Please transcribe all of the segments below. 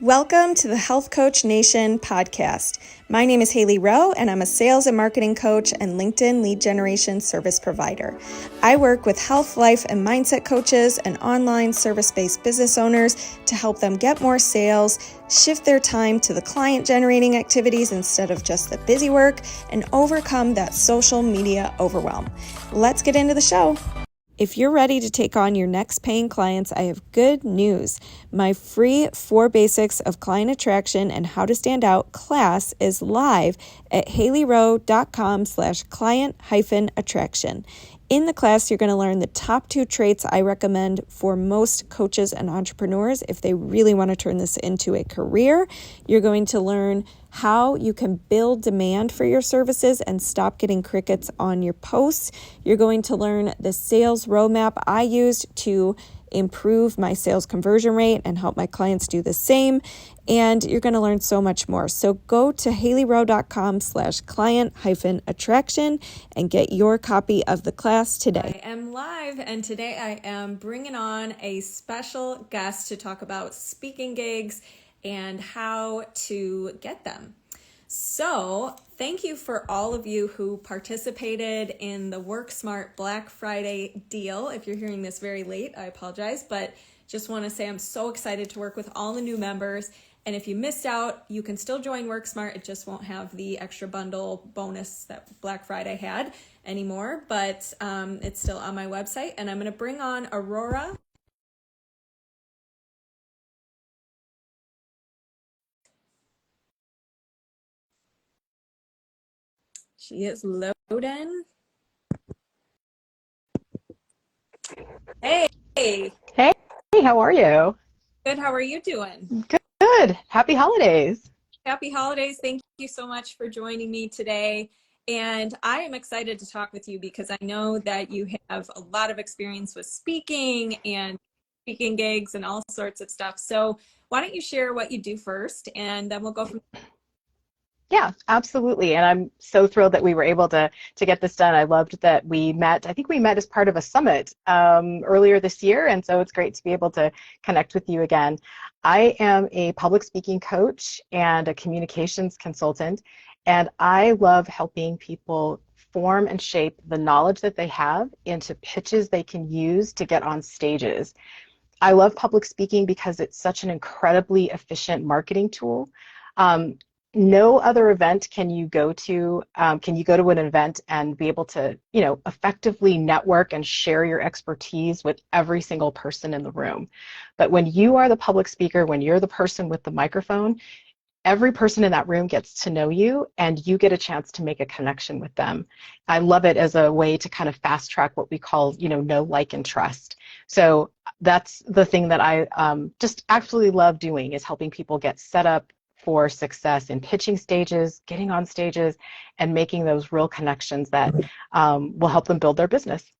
Welcome to the Health Coach Nation podcast. My name is Hailey Rowe, and I'm a sales and marketing coach and LinkedIn lead generation service provider. I work with health, life, and mindset coaches and online service-based business owners to help them get more sales, shift their time to the client-generating activities instead of just the busy work, and overcome that social media overwhelm. Let's get into the show. If you're ready to take on your next paying clients, I have good news. My free 4 Basics of Client Attraction and How to Stand Out class is live at haileyrowe.com/client-attraction. In the class, you're going to learn the top 2 traits I recommend for most coaches and entrepreneurs if they really want to turn this into a career. You're going to learn how you can build demand for your services and stop getting crickets on your posts. You're going to learn the sales roadmap I used to improve my sales conversion rate and help my clients do the same. And you're going to learn so much more. So go to haileyrowe.com/client-attraction and get your copy of the class today. I am live, and today I am bringing on a special guest to talk about speaking gigs and how to get them. So thank you for all of you who participated in the Work Smart Black Friday deal. If you're hearing this very late, I apologize, but just want to say I'm so excited to work with all the new members. And if you missed out, you can still join Work Smart. It just won't have the extra bundle bonus that Black Friday had anymore, but it's still on my website. And I'm going to bring on Aurora. She is loading. Hey. Hey, how are you? Good. How are you doing? Good. Happy holidays. Happy holidays. Thank you so much for joining me today. And I am excited to talk with you because I know that you have a lot of experience with speaking and speaking gigs and all sorts of stuff. So why don't you share what you do first, and then we'll go from there. Yeah, absolutely. And I'm so thrilled that we were able to get this done. I loved that we met. I think we met as part of a summit earlier this year, and so it's great to be able to connect with you again. I am a public speaking coach and a communications consultant, and I love helping people form and shape the knowledge that they have into pitches they can use to get on stages. I love public speaking because it's such an incredibly efficient marketing tool. No other event can you go to an event and be able to, effectively network and share your expertise with every single person in the room. But when you are the public speaker, when you're the person with the microphone, every person in that room gets to know you and you get a chance to make a connection with them. I love it as a way to kind of fast track what we call, know, like, and trust. So that's the thing that I just absolutely love doing, is helping people get set up for success in pitching stages, getting on stages, and making those real connections that will help them build their business.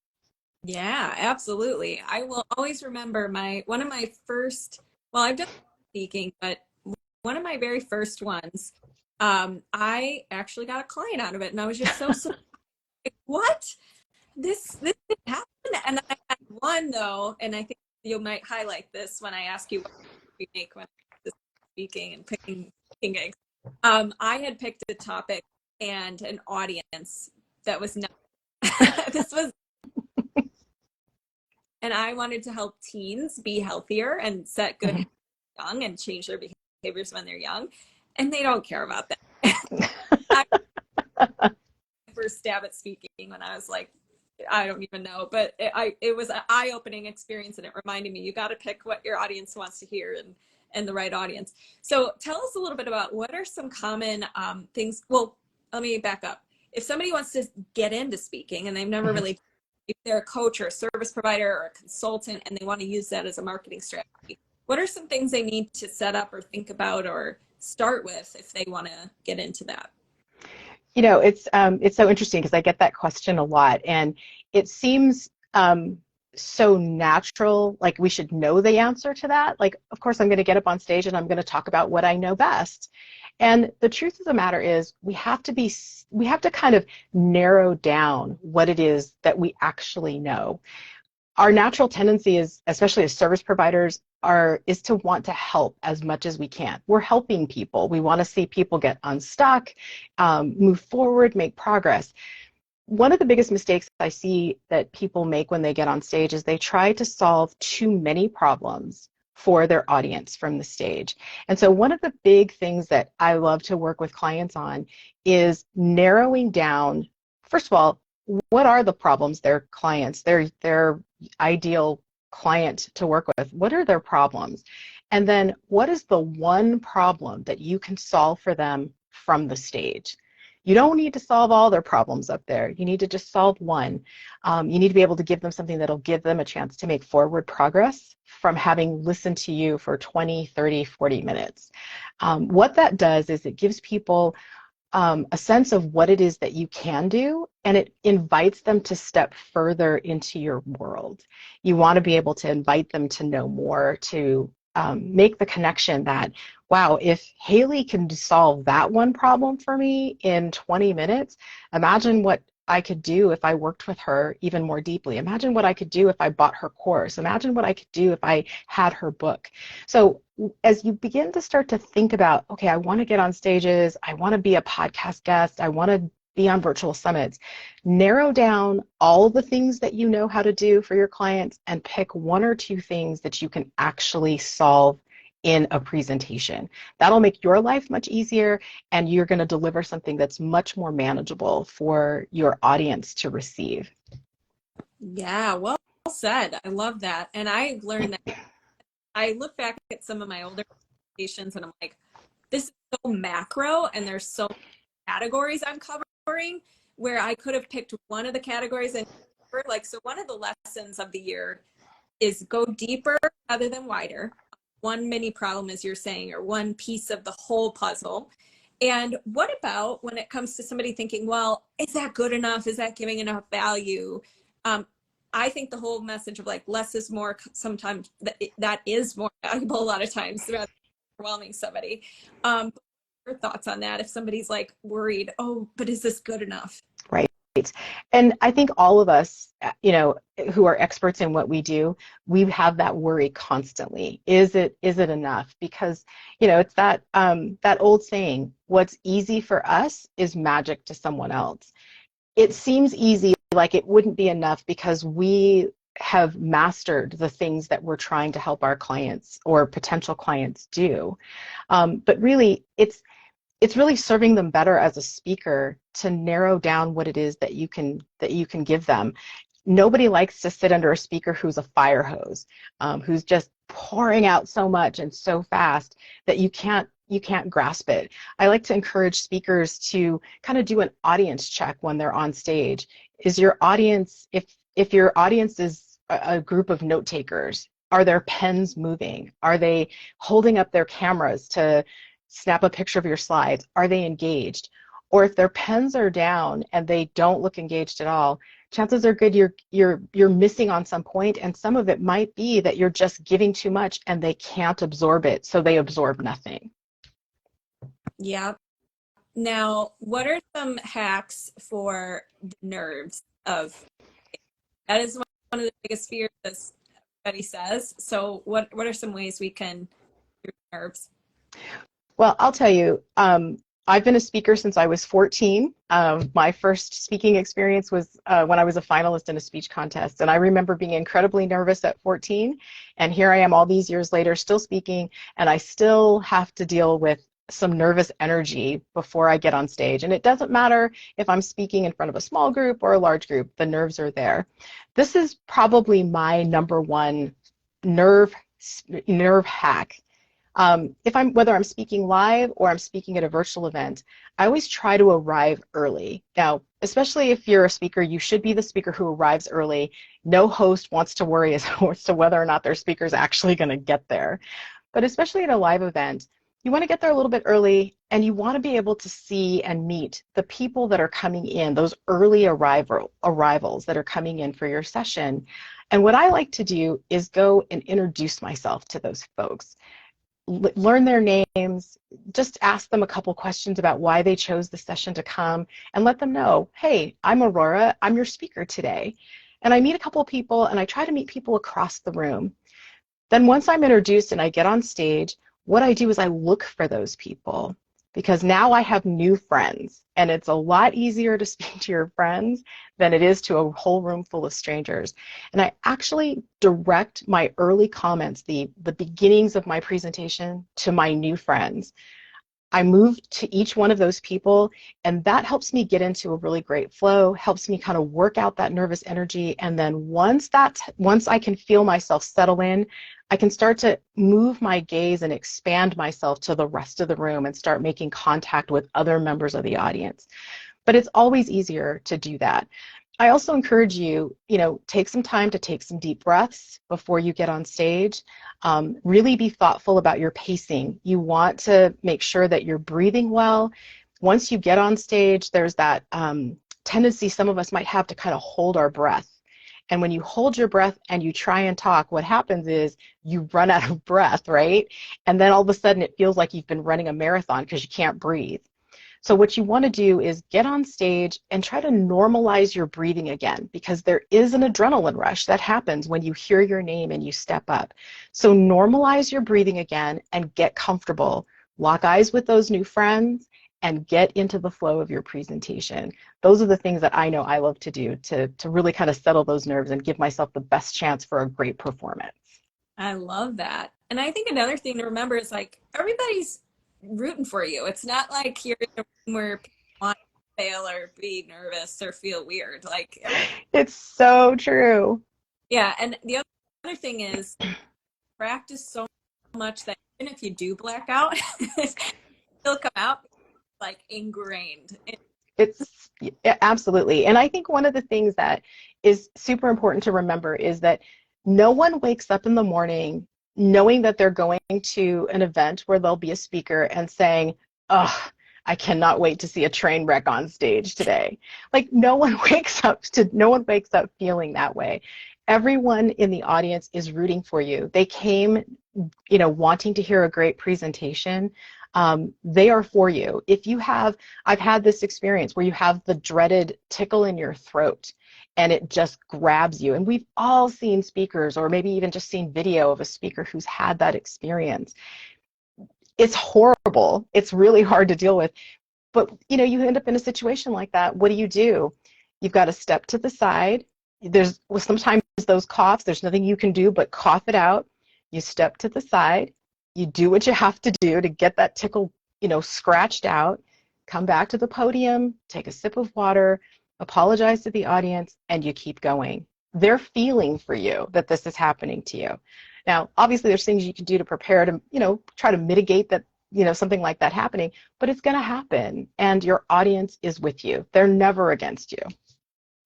Yeah, absolutely. I will always remember one of my first, well, I've done speaking, but one of my very first ones, I actually got a client out of it, and I was just so surprised. Like, what? This didn't happen? And I had one, though, and I think you might highlight this when I ask you what you make when speaking and picking gigs. I had picked a topic and an audience that was not this was and I wanted to help teens be healthier and set good habits young and change their behaviors when they're young, and they don't care about that. I first stab at speaking when I was like, I don't even know, but it was an eye-opening experience, and it reminded me you got to pick what your audience wants to hear and the right audience. So tell us a little bit about what are some common things. Well, let me back up. If somebody wants to get into speaking and they've never really, if they're a coach or a service provider or a consultant and they want to use that as a marketing strategy, what are some things they need to set up or think about or start with if they want to get into that? It's so interesting because I get that question a lot, and it seems so natural, like we should know the answer to that. Like, of course, I'm going to get up on stage and I'm going to talk about what I know best. And the truth of the matter is we have to kind of narrow down what it is that we actually know. Our natural tendency is, especially as service providers, is to want to help as much as we can. We're helping people. We want to see people get unstuck, move forward, make progress. One of the biggest mistakes I see that people make when they get on stage is they try to solve too many problems for their audience from the stage. And so one of the big things that I love to work with clients on is narrowing down, first of all, what are the problems their clients, their ideal client to work with, what are their problems? And then what is the one problem that you can solve for them from the stage? You don't need to solve all their problems up there. You need to just solve one. You need to be able to give them something that'll give them a chance to make forward progress from having listened to you for 20, 30, 40 minutes. What that does is it gives people a sense of what it is that you can do, and it invites them to step further into your world. You want to be able to invite them to know more, to make the connection that, wow, if Hailey can solve that one problem for me in 20 minutes, imagine what I could do if I worked with her even more deeply. Imagine what I could do if I bought her course. Imagine what I could do if I had her book. So as you begin to start to think about, okay, I want to get on stages, I want to be a podcast guest, I want to be on virtual summits, narrow down all the things that you know how to do for your clients and pick one or two things that you can actually solve in a presentation. That'll make your life much easier, and you're going to deliver something that's much more manageable for your audience to receive. Yeah, well said. I love that. And I learned that. I look back at some of my older presentations and I'm like, this is so macro and there's so many categories I'm covering, where I could have picked one of the categories and like, so one of the lessons of the year is go deeper rather than wider. One mini problem, as you're saying, or one piece of the whole puzzle. And what about when it comes to somebody thinking, well, is that good enough? Is that giving enough value? I think the whole message of like less is more, sometimes that is more valuable a lot of times rather than overwhelming somebody. Your thoughts on that if somebody's like worried, oh, but is this good enough? Right. And I think all of us, who are experts in what we do, we have that worry constantly. Is it enough? Because, it's that old saying, what's easy for us is magic to someone else. It seems easy, like it wouldn't be enough because we have mastered the things that we're trying to help our clients or potential clients do. But really, it's really serving them better as a speaker to narrow down what it is that you can give them. Nobody likes to sit under a speaker who's a fire hose, who's just pouring out so much and so fast that you can't grasp it. I like to encourage speakers to kind of do an audience check when they're on stage. Is your audience, if your audience is a group of note takers, are their pens moving? Are they holding up their cameras to snap a picture of your slides? Are they engaged? Or if their pens are down and they don't look engaged at all, chances are good you're missing on some point, and some of it might be that you're just giving too much and they can't absorb it, so they absorb nothing. Yeah. Now, what are some hacks for the nerves of, that is one of the biggest fears that everybody says. So what are some ways we can cure nerves? Well, I'll tell you, I've been a speaker since I was 14. My first speaking experience was when I was a finalist in a speech contest. And I remember being incredibly nervous at 14. And here I am all these years later still speaking, and I still have to deal with some nervous energy before I get on stage. And it doesn't matter if I'm speaking in front of a small group or a large group, the nerves are there. This is probably my number one nerve hack. Whether I'm speaking live or I'm speaking at a virtual event, I always try to arrive early. Now, especially if you're a speaker, you should be the speaker who arrives early. No host wants to worry as to whether or not their speaker is actually going to get there. But especially at a live event, you want to get there a little bit early, and you want to be able to see and meet the people that are coming in, those early arrivals that are coming in for your session. And what I like to do is go and introduce myself to those folks. Learn their names, just ask them a couple questions about why they chose the session to come, and let them know, hey, I'm Aurora, I'm your speaker today. And I meet a couple of people, and I try to meet people across the room. Then once I'm introduced and I get on stage, what I do is I look for those people because now I have new friends, and it's a lot easier to speak to your friends than it is to a whole room full of strangers. And I actually direct my early comments, the beginnings of my presentation, to my new friends. I move to each one of those people, and that helps me get into a really great flow, helps me kind of work out that nervous energy. And then once I can feel myself settle in, I can start to move my gaze and expand myself to the rest of the room and start making contact with other members of the audience. But it's always easier to do that. I also encourage you, take some time to take some deep breaths before you get on stage. Really be thoughtful about your pacing. You want to make sure that you're breathing well. Once you get on stage, there's that tendency some of us might have to kind of hold our breath. And when you hold your breath and you try and talk, what happens is you run out of breath, right? And then all of a sudden it feels like you've been running a marathon because you can't breathe. So what you want to do is get on stage and try to normalize your breathing again, because there is an adrenaline rush that happens when you hear your name and you step up. So normalize your breathing again and get comfortable. Lock eyes with those new friends and get into the flow of your presentation. Those are the things that I know I love to do to really kind of settle those nerves and give myself the best chance for a great performance. I love that. And I think another thing to remember is like everybody's rooting for you. It's not like you're in a room where people want to fail or be nervous or feel weird. Like, it's so true. Yeah. And the other thing is practice so much that even if you do black out, it'll come out like ingrained. It's absolutely. And I think one of the things that is super important to remember is that no one wakes up in the morning knowing that they're going to an event where there'll be a speaker and saying, "Oh, I cannot wait to see a train wreck on stage today." Like no one wakes up feeling that way. Everyone in the audience is rooting for you. They came, wanting to hear a great presentation. They are for you. I've had this experience where you have the dreaded tickle in your throat and it just grabs you. And we've all seen speakers, or maybe even just seen video of a speaker who's had that experience. It's horrible. It's really hard to deal with. But, you end up in a situation like that. What do? You've got to step to the side. Sometimes those coughs, there's nothing you can do but cough it out. You step to the side. You do what you have to do to get that tickle, scratched out. Come back to the podium, take a sip of water, apologize to the audience, and you keep going. They're feeling for you that this is happening to you. Now, obviously, there's things you can do to prepare to, try to mitigate that, something like that happening, but it's going to happen, and your audience is with you. They're never against you.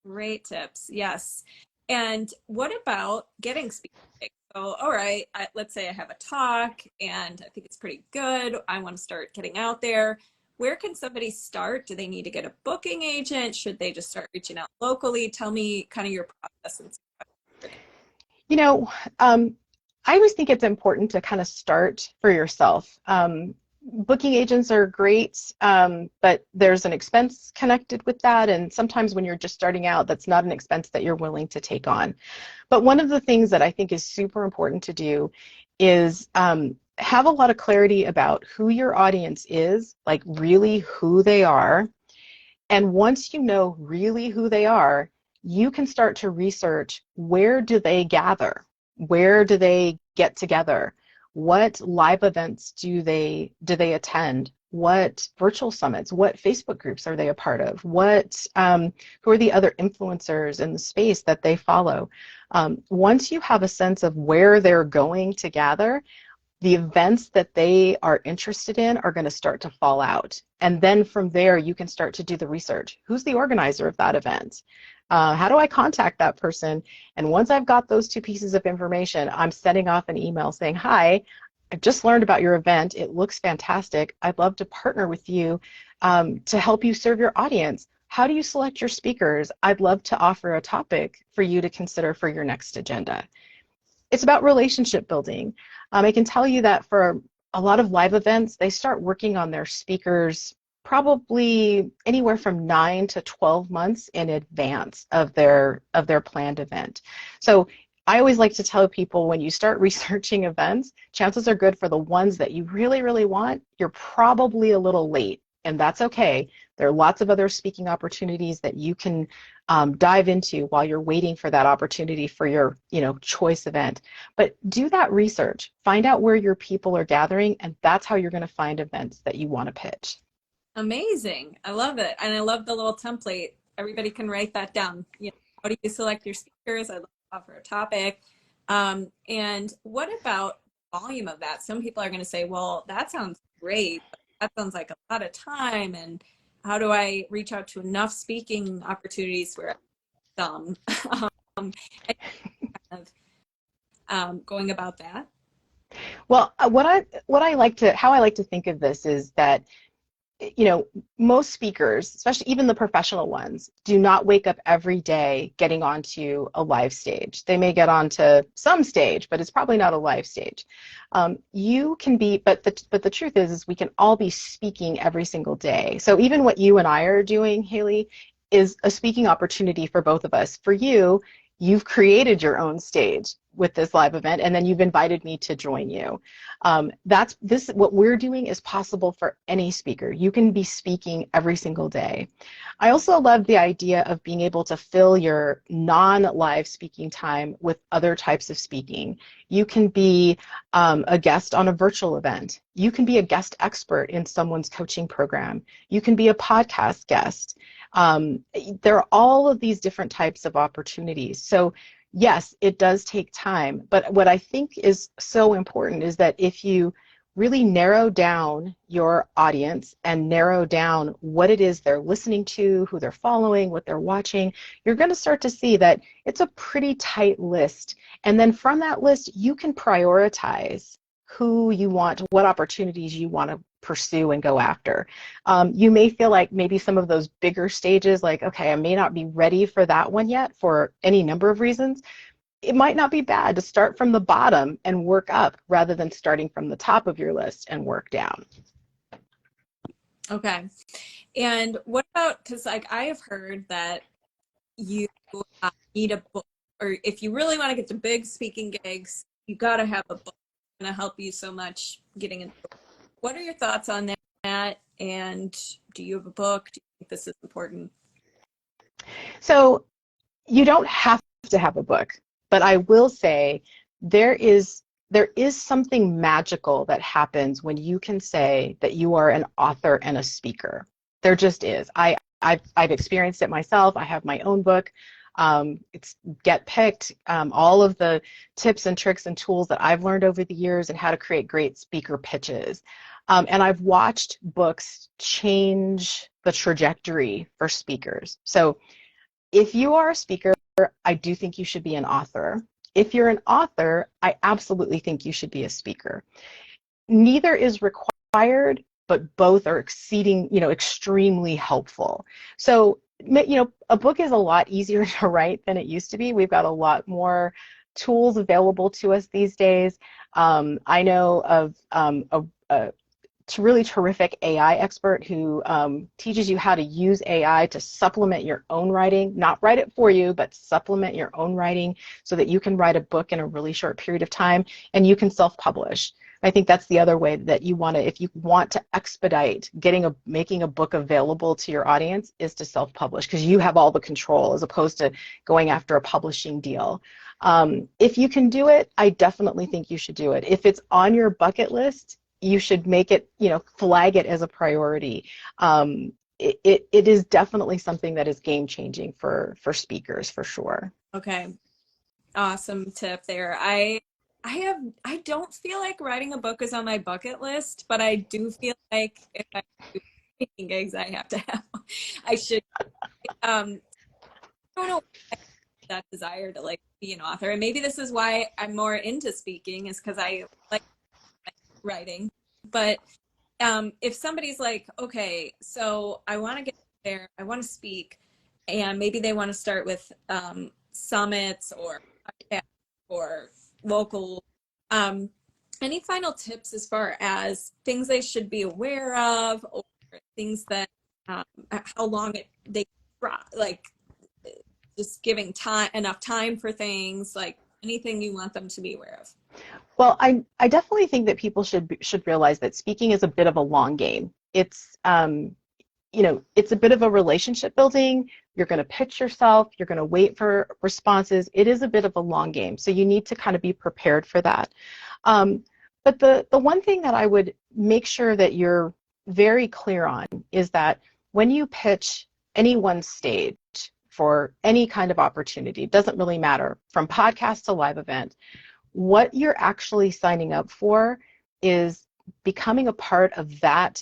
Great tips. Yes. And what about getting speaking gigs? So, all right, let's say I have a talk and I think it's pretty good. I want to start getting out there. Where can somebody start? Do they need to get a booking agent? Should they just start reaching out locally? Tell me kind of your process. I always think it's important to kind of start for yourself. Booking agents are great, but there's an expense connected with that, and sometimes when you're just starting out, that's not an expense that you're willing to take on. But one of the things that I think is super important to do is have a lot of clarity about who your audience is, like really who they are. And once you know really who they are, you can start to research, where do they gather? Where do they get together? What live events do they attend? What virtual summits? What Facebook groups are they a part of? Who are the other influencers in the space that they follow? Once you have a sense of where they're going to gather, the events that they are interested in are going to start to fall out. And then from there, you can start to do the research. Who's the organizer of that event? How do I contact that person? And once I've got those two pieces of information, I'm sending off an email saying, "Hi, I just learned about your event. It looks fantastic. I'd love to partner with you to help you serve your audience. How do you select your speakers? I'd love to offer a topic for you to consider for your next agenda." It's about relationship building. I can tell you that for a lot of live events, they start working on their speakers probably anywhere from 9 to 12 months in advance of their planned event. So I always like to tell people when you start researching events, chances are good for the ones that you really, really want. You're probably a little late, and that's okay. There are lots of other speaking opportunities that you can dive into while you're waiting for that opportunity for your, choice event. But do that research. Find out where your people are gathering, and that's how you're going to find events that you want to pitch. Amazing. I love it. And I love the little template. Everybody can write that down. How do you select your speakers? I love to offer a topic. And what about volume of that? Some people are going to say, well, that sounds great, but that sounds like a lot of time. And how do I reach out to enough speaking opportunities where some and kind of going about that? Well, what I like to how I like to think of this is that most speakers, especially even the professional ones, do not wake up every day getting onto a live stage. They may get onto some stage, but it's probably not a live stage. You can be, but the truth is we can all be speaking every single day. So even what you and I are doing, Hailey, is a speaking opportunity for both of us. For you, you've created your own stage with this live event, and then you've invited me to join you. What we're doing is possible for any speaker. You can be speaking every single day. I also love the idea of being able to fill your non-live speaking time with other types of speaking. You can be a guest on a virtual event. You can be a guest expert in someone's coaching program. You can be a podcast guest. There are all of these different types of opportunities. So yes, it does take time, but what I think is so important is that if you really narrow down your audience and narrow down what it is they're listening to, who they're following, what they're watching, you're going to start to see that it's a pretty tight list. And then from that list, you can prioritize who you want, what opportunities you want to pursue and go after. You may feel like maybe some of those bigger stages, like, okay, I may not be ready for that one yet for any number of reasons. It might not be bad to start from the bottom and work up rather than starting from the top of your list and work down. Okay. And what about, because like I have heard that you need a book, or if you really want to get to big speaking gigs, you got to have a book. It's going to help you so much getting into it. What are your thoughts on that? And do you have a book? Do you think this is important? So you don't have to have a book, but I will say there is something magical that happens when you can say that you are an author and a speaker. There just is. I've experienced it myself. I have my own book. It's Get Picked, all of the tips and tricks and tools that I've learned over the years and how to create great speaker pitches. And I've watched books change the trajectory for speakers. So if you are a speaker, I do think you should be an author. If you're an author, I absolutely think you should be a speaker. Neither is required, but both are extremely helpful. So, a book is a lot easier to write than it used to be. We've got a lot more tools available to us these days. I know of a really terrific AI expert who teaches you how to use AI to supplement your own writing, not write it for you, but supplement your own writing so that you can write a book in a really short period of time and you can self-publish. I think that's the other way that you want to, if you want to expedite making a book available to your audience, is to self-publish because you have all the control as opposed to going after a publishing deal. If you can do it, I definitely think you should do it. If it's on your bucket list, you should make it, flag it as a priority. It is definitely something that is game changing for speakers for sure. Okay. Awesome tip there. I don't feel like writing a book is on my bucket list, but I do feel like if I do speaking gigs, I have to have, I should, I don't know that desire to like be an author. And maybe this is why I'm more into speaking is because I like writing. But if somebody's like, okay, so I want to get there, I want to speak, and maybe they want to start with summits or local. Any final tips as far as things they should be aware of, or things that how long they like just giving enough time for things like anything you want them to be aware of? Well, I definitely think that people should realize that speaking is a bit of a long game. It's it's a bit of a relationship building. You're going to pitch yourself. You're going to wait for responses. It is a bit of a long game, so you need to kind of be prepared for that. But the one thing that I would make sure that you're very clear on is that when you pitch any one stage for any kind of opportunity, it doesn't really matter, from podcast to live event, what you're actually signing up for is becoming a part of that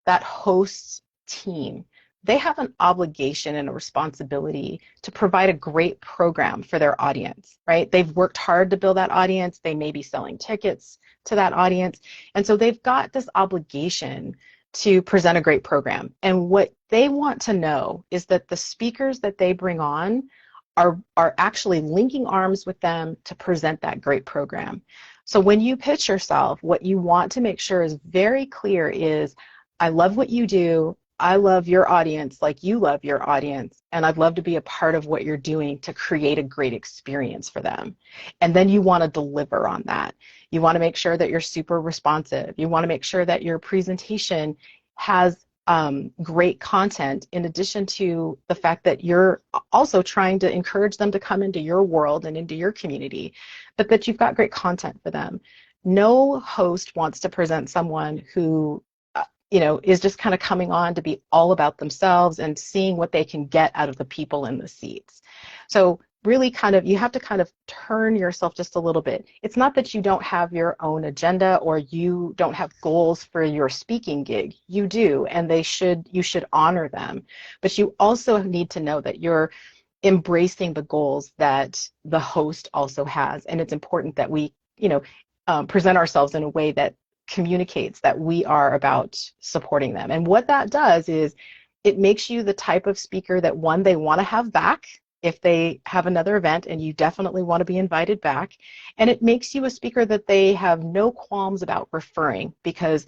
host's team. They have an obligation and a responsibility to provide a great program for their audience, right? They've worked hard to build that audience. They may be selling tickets to that audience. And so they've got this obligation to present a great program. And what they want to know is that the speakers that they bring on are actually linking arms with them to present that great program. So when you pitch yourself, what you want to make sure is very clear is, I love what you do. I love your audience like you love your audience, and I'd love to be a part of what you're doing to create a great experience for them. And then you want to deliver on that. You want to make sure that you're super responsive. You want to make sure that your presentation has great content, in addition to the fact that you're also trying to encourage them to come into your world and into your community, but that you've got great content for them. No host wants to present someone who is just kind of coming on to be all about themselves and seeing what they can get out of the people in the seats. So really you have to kind of turn yourself just a little bit. It's not that you don't have your own agenda or you don't have goals for your speaking gig. You do, and you should honor them. But you also need to know that you're embracing the goals that the host also has. And it's important that we, present ourselves in a way that communicates that we are about supporting them. And what that does is it makes you the type of speaker that, one, they want to have back if they have another event, and you definitely want to be invited back. And it makes you a speaker that they have no qualms about referring, because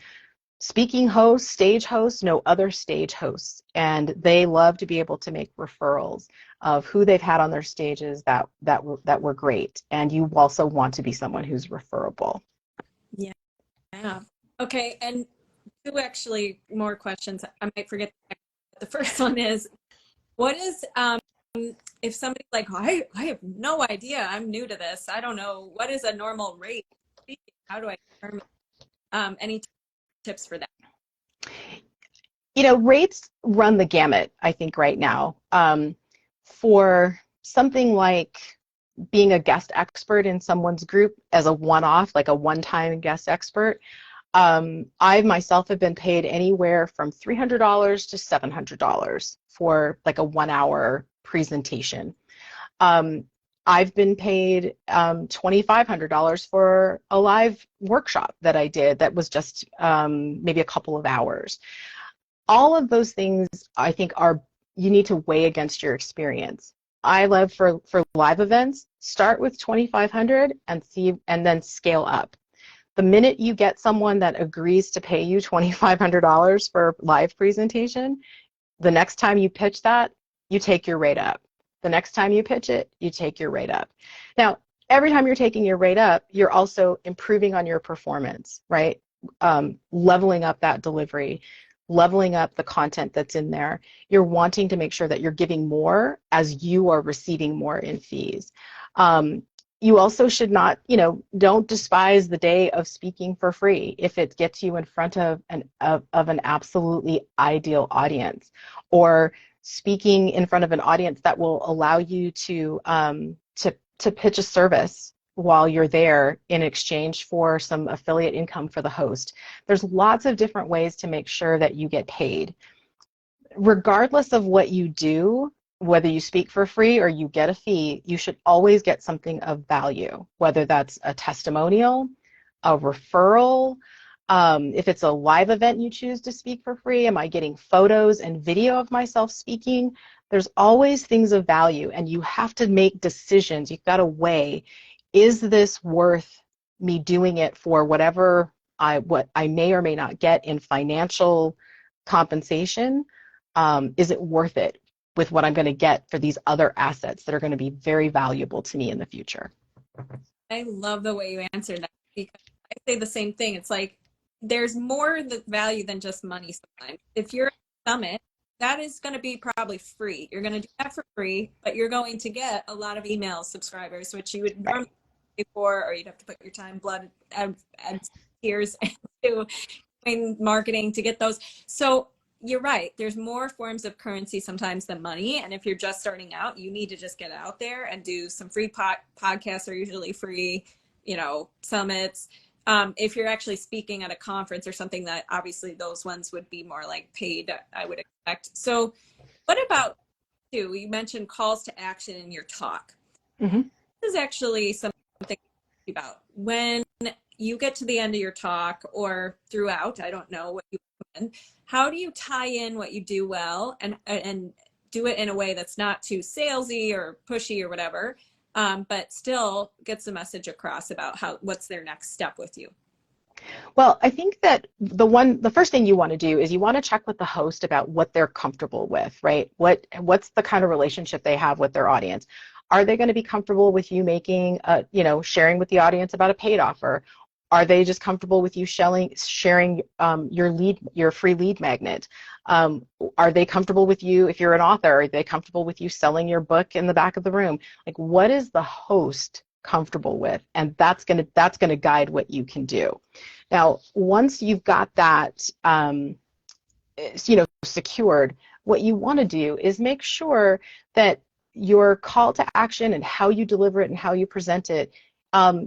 speaking hosts, stage hosts, know other stage hosts, and they love to be able to make referrals of who they've had on their stages that were great. And you also want to be someone who's referable. Yeah. Okay. And two actually more questions. I might forget. The first one is, what is, if somebody's like, oh, I have no idea, I'm new to this, I don't know, what is a normal rate? How do I determine? Any tips for that? Rates run the gamut, I think, right now. For something like being a guest expert in someone's group as a one-off, like a one-time guest expert, I myself have been paid anywhere from $300 to $700 for like a 1-hour presentation. I've been paid $2,500 for a live workshop that I did that was just maybe a couple of hours. All of those things, I think, you need to weigh against your experience. I love for live events, start with $2,500 and then scale up. The minute you get someone that agrees to pay you $2,500 for live presentation, the next time you pitch that, you take your rate up. The next time you pitch it, you take your rate up. Now, every time you're taking your rate up, you're also improving on your performance, right? Leveling up that delivery, leveling up the content that's in there. You're wanting to make sure that you're giving more as you are receiving more in fees. You also should not, don't despise the day of speaking for free if it gets you in front of an absolutely ideal audience, or speaking in front of an audience that will allow you to pitch a service while you're there in exchange for some affiliate income for the host. There's lots of different ways to make sure that you get paid. Regardless of what you do, whether you speak for free or you get a fee, you should always get something of value, whether that's a testimonial, a referral. If it's a live event you choose to speak for free, am I getting photos and video of myself speaking? There's always things of value, and you have to make decisions. You've got to weigh, is this worth me doing it for what I may or may not get in financial compensation? Is it worth it with what I'm going to get for these other assets that are going to be very valuable to me in the future. I love the way you answered that, because I say the same thing. It's like there's more the value than just money sometimes. If you're at a summit, that is going to be probably free. You're going to do that for free, but you're going to get a lot of email subscribers, which you would Right. normally pay for, or you'd have to put your time, blood, and tears into doing marketing to get those. So you're right. There's more forms of currency sometimes than money. And if you're just starting out, you need to just get out there and do some free podcasts are usually free, summits. If you're actually speaking at a conference or something, that obviously those ones would be more like paid, I would expect. So what about you? You mentioned calls to action in your talk. Mm-hmm. This is actually something about when you get to the end of your talk or throughout, I don't know what you recommend, how do you tie in what you do well and do it in a way that's not too salesy or pushy or whatever, but still gets the message across about what's their next step with you? Well, I think that the first thing you want to do is you want to check with the host about what they're comfortable with, right? What's the kind of relationship they have with their audience? Are they going to be comfortable with you making, sharing with the audience about a paid offer? Are they just comfortable with you sharing your free lead magnet? Are they comfortable with you, if you're an author, are they comfortable with you selling your book in the back of the room? Like, what is the host comfortable with? And that's gonna guide what you can do. Now, once you've got that, secured, what you want to do is make sure that your call to action and how you deliver it and how you present it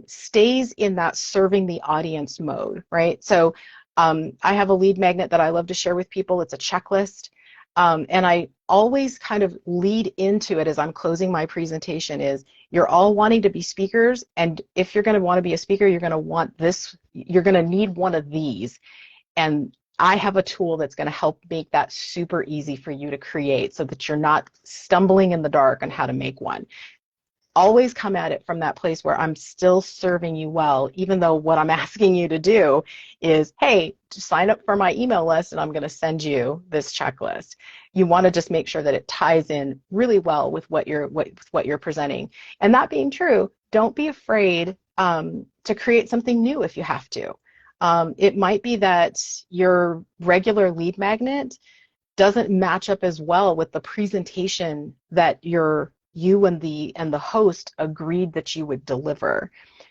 stays in that serving the audience mode, right? So I have a lead magnet that I love to share with people. It's a checklist. And I always kind of lead into it as I'm closing my presentation is you're all wanting to be speakers. And if you're going to want to be a speaker, you're going to want this, you're going to need one of these. And I have a tool that's going to help make that super easy for you to create so that you're not stumbling in the dark on how to make one. Always come at it from that place where I'm still serving you well, even though what I'm asking you to do is, hey, sign up for my email list and I'm going to send you this checklist. You want to just make sure that it ties in really well with what you're presenting. And that being true, don't be afraid to create something new if you have to. It might be that your regular lead magnet doesn't match up as well with the presentation that you and the host agreed that you would deliver.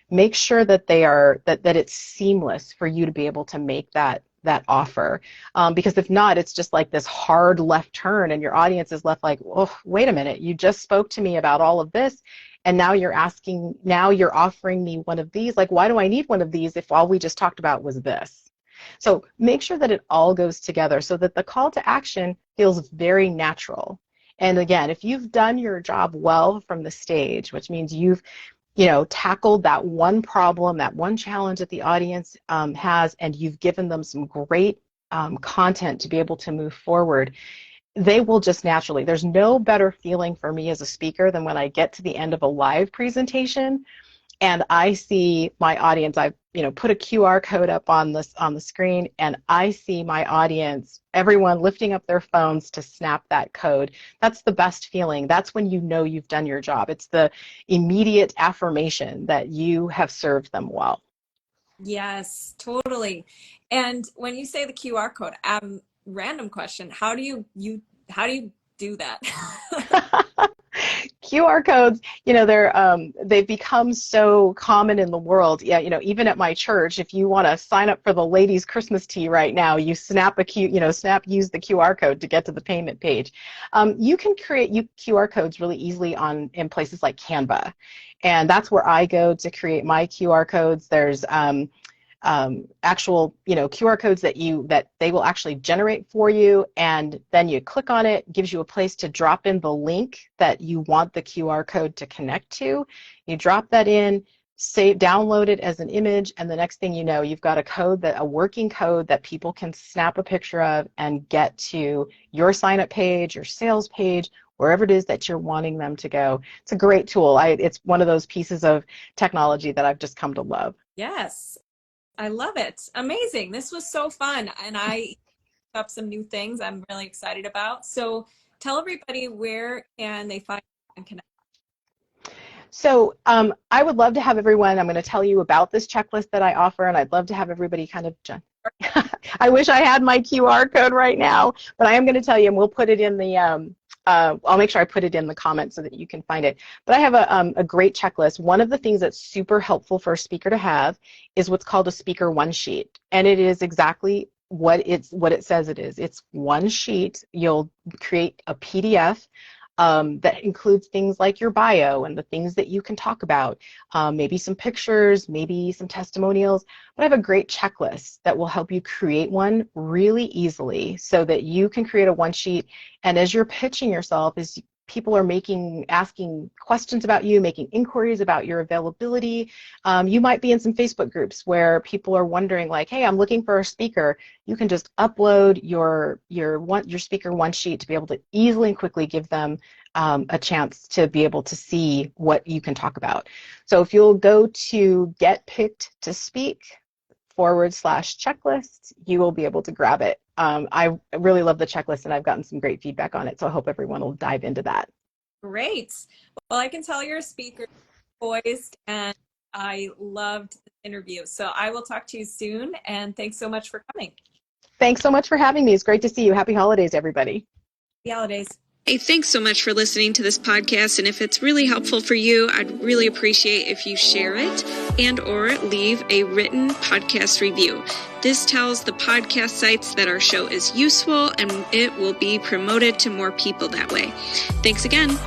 Make sure that that it's seamless for you to be able to make that offer. Because if not, it's just like this hard left turn and your audience is left like, oh, wait a minute, you just spoke to me about all of this. And now you're offering me one of these. Like, why do I need one of these if all we just talked about was this? So make sure that it all goes together so that the call to action feels very natural. And again, if you've done your job well from the stage, which means you've tackled that one problem, that one challenge that the audience has, and you've given them some great content to be able to move forward, they will just naturally. There's no better feeling for me as a speaker than when I get to the end of a live presentation and I see my audience. I've put a QR code up on the screen, and I see my audience, everyone lifting up their phones to snap that code. That's the best feeling. That's when you know you've done your job. It's the immediate affirmation that you have served them well. Yes, totally. And when you say the QR code, random question, how do you do that? QR codes, they've become so common in the world. Yeah, even at my church, if you want to sign up for the ladies' Christmas tea right now, you use the QR code to get to the payment page. You can create QR codes really easily in places like Canva, and that's where I go to create my QR codes. There's actual QR codes that they will actually generate for you, and then you click on it. Gives you a place to drop in the link that you want the QR code to connect to. You drop that in, download it as an image, and the next thing you know, you've got a working code that people can snap a picture of and get to your sign up page, your sales page, wherever it is that you're wanting them to go. It's a great tool. It's one of those pieces of technology that I've just come to love. Yes. I love it. Amazing. This was so fun. And I picked up some new things I'm really excited about. So tell everybody where can they find and connect. So I would love to have everyone, I'm going to tell you about this checklist that I offer, and I'd love to have everybody kind of, I wish I had my QR code right now, but I am going to tell you, and we'll put it in the, I'll make sure I put it in the comments so that you can find it. But I have a great checklist. One of the things that's super helpful for a speaker to have is what's called a speaker one sheet. And it is exactly what it says it is. It's one sheet. You'll create a PDF that includes things like your bio and the things that you can talk about, maybe some pictures, maybe some testimonials. But I have a great checklist that will help you create one really easily so that you can create a one sheet. And as you're pitching yourself, as people are asking questions about you, making inquiries about your availability. You might be in some Facebook groups where people are wondering, like, hey, I'm looking for a speaker. You can just upload your speaker one sheet to be able to easily and quickly give them a chance to be able to see what you can talk about. So if you'll go to Get Picked to Speak /checklist, you will be able to grab it. I really love the checklist, and I've gotten some great feedback on it, so I hope everyone will dive into that. Great. Well, I can tell you're a speaker, poised, and I loved the interview. So I will talk to you soon, and thanks so much for coming. Thanks so much for having me. It's great to see you. Happy holidays, everybody. Happy holidays. Hey, thanks so much for listening to this podcast, and if it's really helpful for you, I'd really appreciate if you share it and or leave a written podcast review. This tells the podcast sites that our show is useful, and it will be promoted to more people that way. Thanks again.